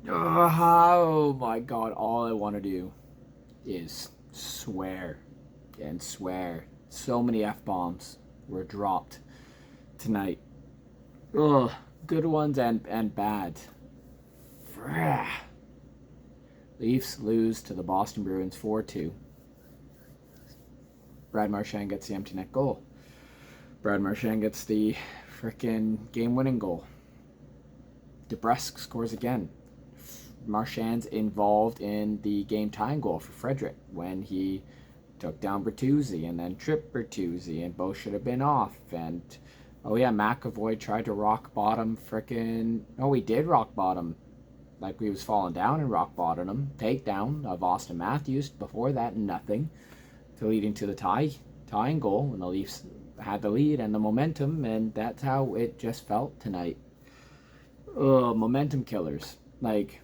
Oh my god, all I want to do is swear and swear. So many F bombs were dropped tonight. Ugh, good ones and bad. Frah. Leafs lose to the Boston Bruins 4-2. Brad Marchand gets the empty net goal. Brad Marchand gets the frickin' game winning goal. DeBrusk scores again. Marchand's involved in the game tying goal for Frederick when he took down Bertuzzi and then tripped Bertuzzi, and both should have been off. And oh yeah, McAvoy tried to rock bottom frickin'. Oh, he did rock bottom. Like he was falling down and rock bottom him. Takedown of Austin Matthews. Before that, nothing. To leading to the tying goal when the Leafs had the lead and the momentum, and that's how it just felt tonight. Momentum killers. Like,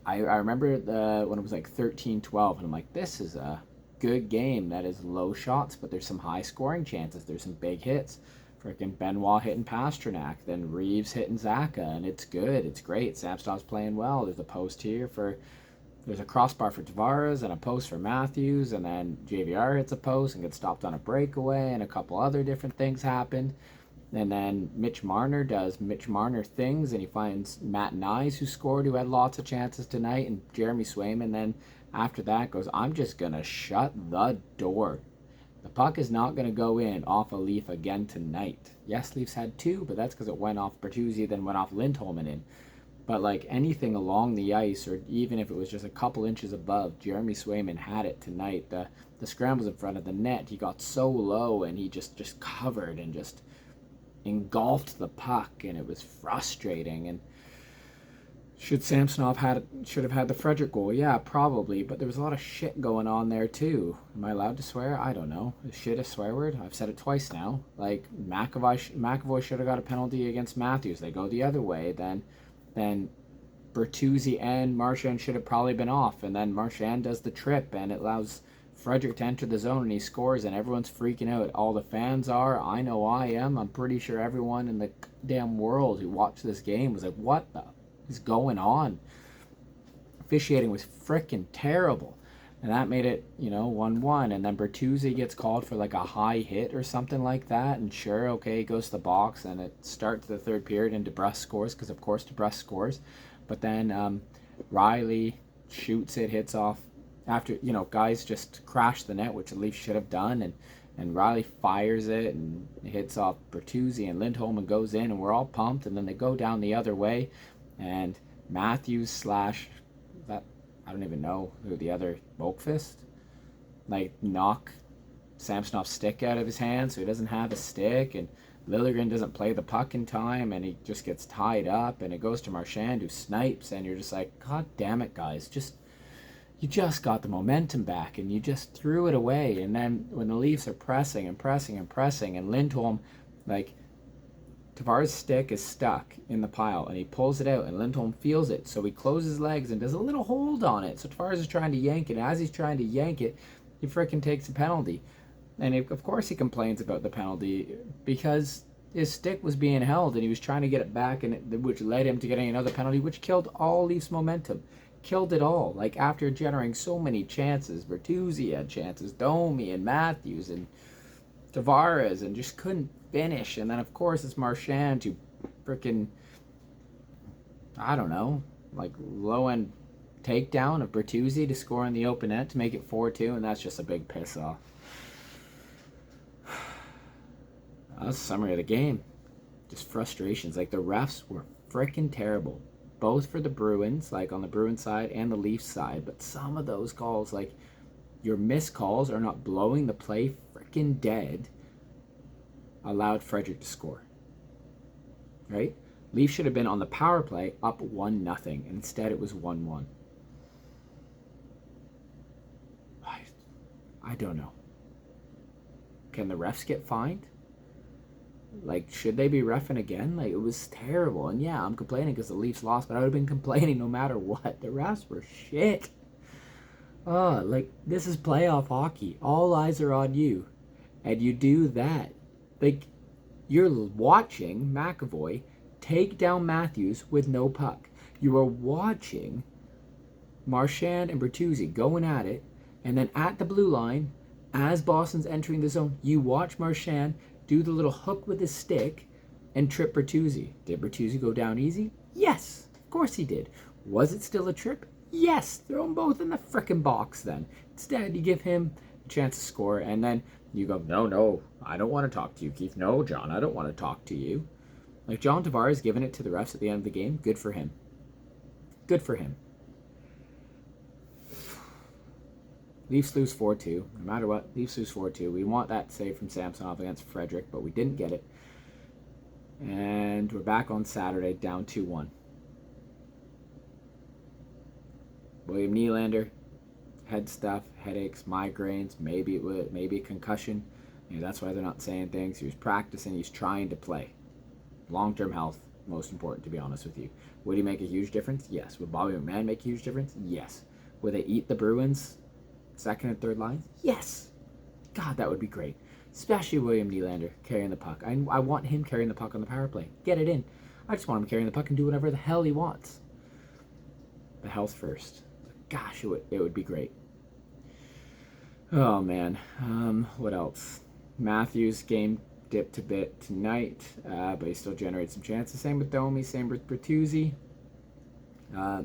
I remember when it was like 13-12, and I'm like, this is a good game that is low shots, but there's some high scoring chances. There's some big hits. Freaking Benoit hitting Pasternak, then Reeves hitting Zaka, and it's good. It's great. Samsonov's playing well. There's a post here for. There's a crossbar for Tavares and a post for Matthews, and then JVR hits a post and gets stopped on a breakaway, and a couple other different things happen. And then Mitch Marner does Mitch Marner things, and he finds Matt Nyes, who scored, who had lots of chances tonight, and Jeremy Swayman then after that goes, I'm just going to shut the door. The puck is not going to go in off a Leaf again tonight. Yes, Leafs had two, but that's because it went off Bertuzzi, then went off Lindholm and in. But like anything along the ice, or even if it was just a couple inches above, Jeremy Swayman had it tonight. The scrambles in front of the net, he got so low and he just covered and just engulfed the puck, and it was frustrating. And should Samsonov should have had the Frederick goal? Yeah, probably. But there was a lot of shit going on there too. Am I allowed to swear? I don't know. Is shit a swear word? I've said it twice now. Like McAvoy should have got a penalty against Matthews. They go the other way. Then Bertuzzi and Marchand should have probably been off. And then Marchand does the trip, and it allows Frederick to enter the zone, and he scores, and everyone's freaking out. All the fans are. I know I am. I'm pretty sure everyone in the damn world who watched this game was like, what the is going on? Officiating was freaking terrible. And that made it, 1-1. And then Bertuzzi gets called for like a high hit or something like that. And sure, okay, he goes to the box, and it starts the third period, and DeBrusk scores, because of course DeBrusk scores. But then Riley shoots it, hits off. After, guys just crashed the net, which the Leafs should have done. And Riley fires it, and it hits off Bertuzzi and Lindholm and goes in, and we're all pumped. And then they go down the other way. And Matthews / that, I don't even know who the other, Boakfist, like knock Samsonov's stick out of his hand, so he doesn't have a stick, and Liljegren doesn't play the puck in time, and he just gets tied up, and it goes to Marchand, who snipes, and you're just like, God damn it, guys, you just got the momentum back, and you just threw it away. And then when the Leafs are pressing and pressing and pressing, and Lindholm, like, Tavares' stick is stuck in the pile, and he pulls it out, and Lindholm feels it, so he closes his legs and does a little hold on it. So Tavares is trying to yank it, and as he's trying to yank it, he frickin' takes a penalty. And of course he complains about the penalty, because his stick was being held, and he was trying to get it back, which led him to getting another penalty, which killed all Leafs momentum. Killed it all. Like, after generating so many chances, Bertuzzi had chances, Domi and Matthews and Tavares, and just couldn't finish. And then of course it's Marchand who freaking, I don't know, like low end takedown of Bertuzzi to score in the open net to make it 4-2, and that's just a big piss off. That's a summary of the game. Just frustrations. Like, the refs were freaking terrible, both for the Bruins, like on the Bruins side and the Leafs side. But some of those calls, like, your missed calls are not blowing the play freaking dead, allowed Frederick to score. Right? Leafs should have been on the power play up 1-0, and instead it was 1-1. I don't know. Can the refs get fined? Like, should they be reffing again? Like, it was terrible. And yeah, I'm complaining because the Leafs lost, but I would have been complaining no matter what. The refs were shit. Like, this is playoff hockey. All eyes are on you. And you do that. Like, you're watching McAvoy take down Matthews with no puck. You are watching Marchand and Bertuzzi going at it, and then at the blue line, as Boston's entering the zone, you watch Marchand do the little hook with his stick and trip Bertuzzi. Did Bertuzzi go down easy? Yes, of course he did. Was it still a trip? Yes. Throw them both in the frickin' box then. Instead, you give him a chance to score, and then you go, no, I don't want to talk to you, Keith. No, John, I don't want to talk to you. Like John Tavares giving it to the refs at the end of the game, good for him. Good for him. Leafs lose 4-2. No matter what, Leafs lose 4-2. We want that save from Samsonov against Frederick, but we didn't get it. And we're back on Saturday, down 2-1. William Nylander, head stuff, headaches, migraines, maybe a concussion. That's why they're not saying things. He was practicing. He's trying to play. Long-term health, most important, to be honest with you. Would he make a huge difference? Yes. Would Bobby McMann make a huge difference? Yes. Would they eat the Bruins second and third lines? Yes. God, that would be great. Especially William Nylander carrying the puck. I want him carrying the puck on the power play. Get it in. I just want him carrying the puck and do whatever the hell he wants. The health first. Gosh, it would be great. Oh, man. What else? Matthews game dipped a bit tonight, but he still generated some chances. Same with Domi, same with Bertuzzi.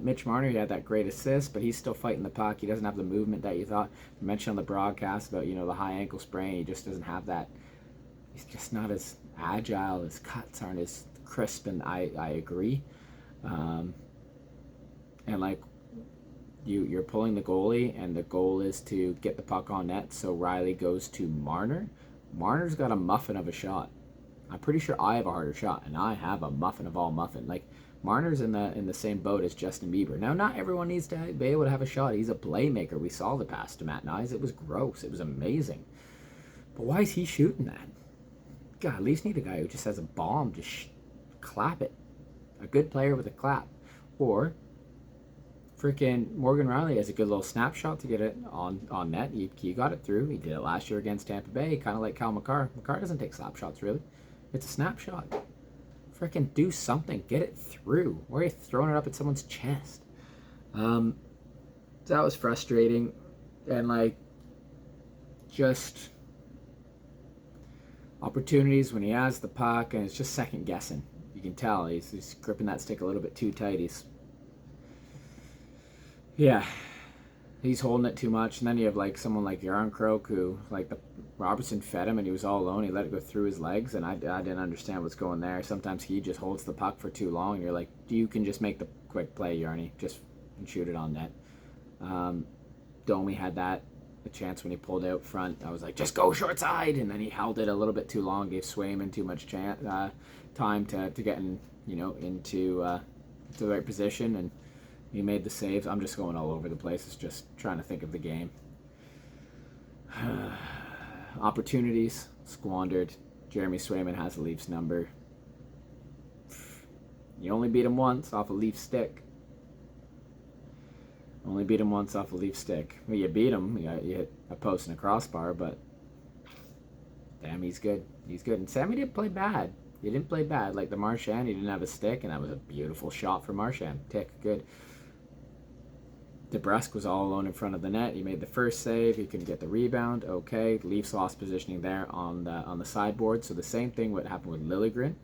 Mitch Marner, he had that great assist, but he's still fighting the puck. He doesn't have the movement that you thought. You mentioned on the broadcast about, the high ankle sprain. He just doesn't have that. He's just not as agile. His cuts aren't as crisp, and I agree. And like, you're pulling the goalie, and the goal is to get the puck on net, so Riley goes to Marner. Marner's got a muffin of a shot. I'm pretty sure I have a harder shot, and I have a muffin of all muffin. Like, Marner's in the same boat as Justin Bieber. Now, not everyone needs to be able to have a shot. He's a playmaker. We saw the pass to Matt Nyes. It was gross. It was amazing. But why is he shooting that? God, at least need a guy who just has a bomb. Just clap it. A good player with a clap. Or freaking Morgan Riley has a good little snapshot to get it on net. He got it through. He did it last year against Tampa Bay, kind of like Kyle McCarr. McCarr doesn't take slap shots, really. It's a snapshot. Freaking do something. Get it through. Why are you throwing it up at someone's chest? So that was frustrating. And, like, just opportunities when he has the puck, and it's just second guessing. You can tell he's gripping that stick a little bit too tight. He's holding it too much. And then you have like someone like Yarncroke who, like, the Robertson fed him and he was all alone. He let it go through his legs, and I didn't understand what's going there. Sometimes he just holds the puck for too long, and you're like, you can just make the quick play, Yarny, just and shoot it on net. Domi had that a chance when he pulled out front. I was like, just go short side, and then he held it a little bit too long, gave Swayman too much time to get into the right position, and he made the saves. I'm just going all over the place. It's just trying to think of the game. Opportunities squandered. Jeremy Swayman has the Leafs number. You only beat him once off a Leaf stick. Well, you beat him. You hit a post and a crossbar, but damn, he's good. And Sammy didn't play bad. He didn't play bad. Like the Marchand, he didn't have a stick, and that was a beautiful shot for Marchand. Tick, good. DeBrusk was all alone in front of the net. He made the first save. He couldn't get the rebound. Okay, Leafs lost positioning there on the sideboard. So the same thing what happened with Liljegren.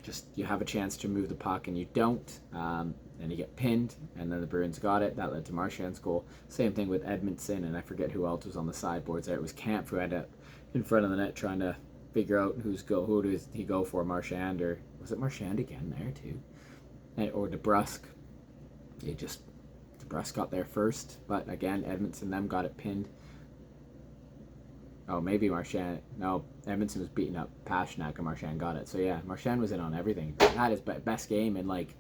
Just you have a chance to move the puck and you don't, and you get pinned. And then the Bruins got it. That led to Marchand's goal. Same thing with Edmondson, and I forget who else was on the sideboards there. It was Camp who had it in front of the net trying to figure out who does he go for, Marchand, or was it Marchand again there too, or DeBrusk. DeBrusk got there first, but again, Edmondson them got it pinned. Oh, maybe Marchand. No, Edmondson was beating up Pasternak and Marchand got it. So yeah, Marchand was in on everything. He had his best game in like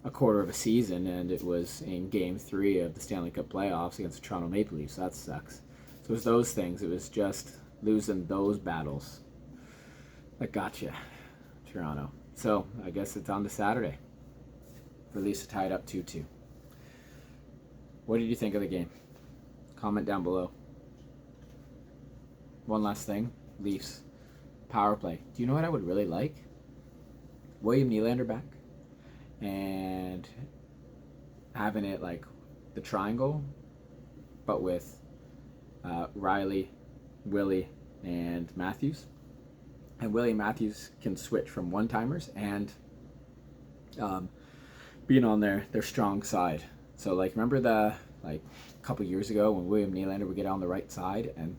a quarter of a season, and it was in Game 3 of the Stanley Cup playoffs against the Toronto Maple Leafs. That sucks. So it was those things. It was just losing those battles that got you, Toronto. So I guess it's on to Saturday. For Leafs to tie it up 2-2. What did you think of the game? Comment down below. One last thing. Leafs. Power play. Do you know what I would really like? William Nylander back. and having it like the triangle, but with Riley, Willie, and Matthews. And Willie and Matthews can switch from one-timers and being on their strong side. So like remember the like a couple years ago when William Nylander would get on the right side and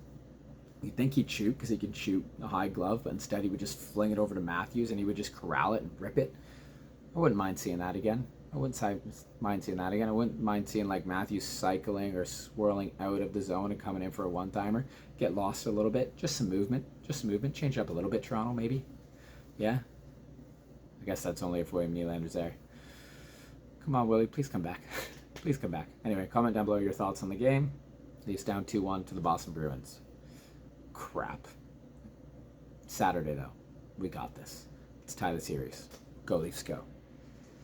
you'd think he'd shoot because he could shoot a high glove, but instead he would just fling it over to Matthews and he would just corral it and rip it. I wouldn't mind seeing that again. I wouldn't mind seeing that again. I wouldn't mind seeing like Matthews cycling or swirling out of the zone and coming in for a one-timer. Get lost a little bit. Just some movement. Change it up a little bit, Toronto, maybe. Yeah? I guess that's only if William Nylander's there. Come on, Willie. Please come back. Please come back. Anyway, comment down below your thoughts on the game. Leafs down 2-1 to the Boston Bruins. Crap. Saturday, though. We got this. Let's tie the series. Go, Leafs, go.